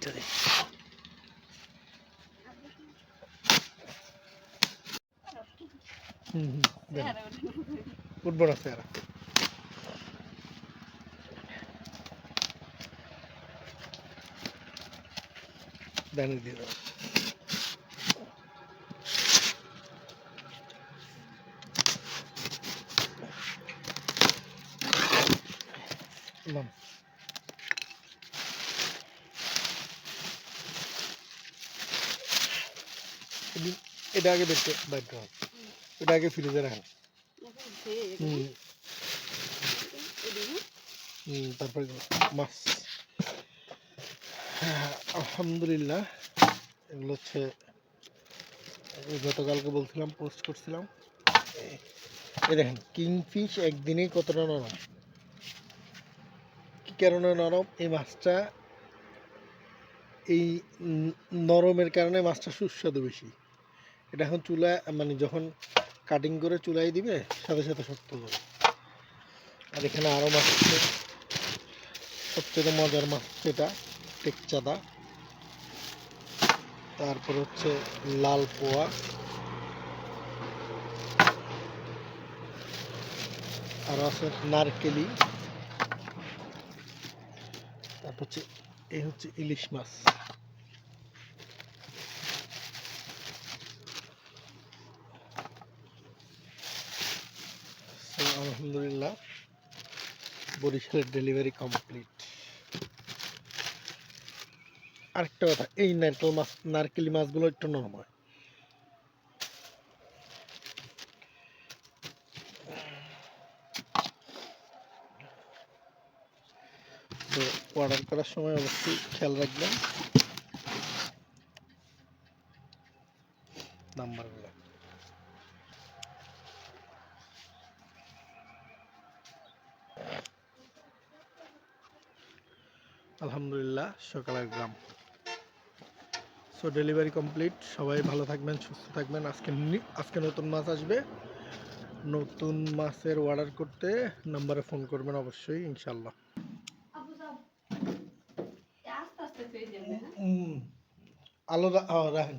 এটা দেখ উঠবো না স্যার ডানে দিয়ে দাও এটা আগে দেখতে বাইর কর এটা আগে ফ্রিজে রাখেন তারপরে মাছ আলহামদুলিল্লাহ এগুলো হচ্ছে গতকালকে বলছিলাম পোস্ট করছিলাম এই দেখেন কিংফিশ একদিনেই কতটা নরম কি কারণে নরম এই মাছটা এই নরমের কারণে মাছটা সুস্বাদু বেশি এটা এখন চুলা মানে যখন কাটিং করে চুলাই দিবে সাথে সাথে শক্ত হবে আর এখানে আরও মাছ আছে সবচেয়ে মজার মাছ এটা টেকচাঁদা তারপর হচ্ছে লাল পোয়া আর আছে নারকেলি তারপর হচ্ছে এই হচ্ছে ইলিশ মাছ আলহামদুলিল্লাহ বরিশালের ডেলিভারি কমপ্লিট আরেকটা কথা এই নারকেলি মাছগুলো একটু নরম হয় তো অর্ডার করার সময় অবশ্যই খেয়াল রাখবেন নাম্বারগুলো আলহামদুলিল্লাহ সকালের গ্রাম সো ডেলিভারি কমপ্লিট সবাই ভালো থাকবেন সুস্থ থাকবেন আজকে নতুন মাছ আসবে নতুন মাছের অর্ডার করতে নাম্বারে ফোন করবেন অবশ্যই ইনশাল্লাহ আলাদা রাখেন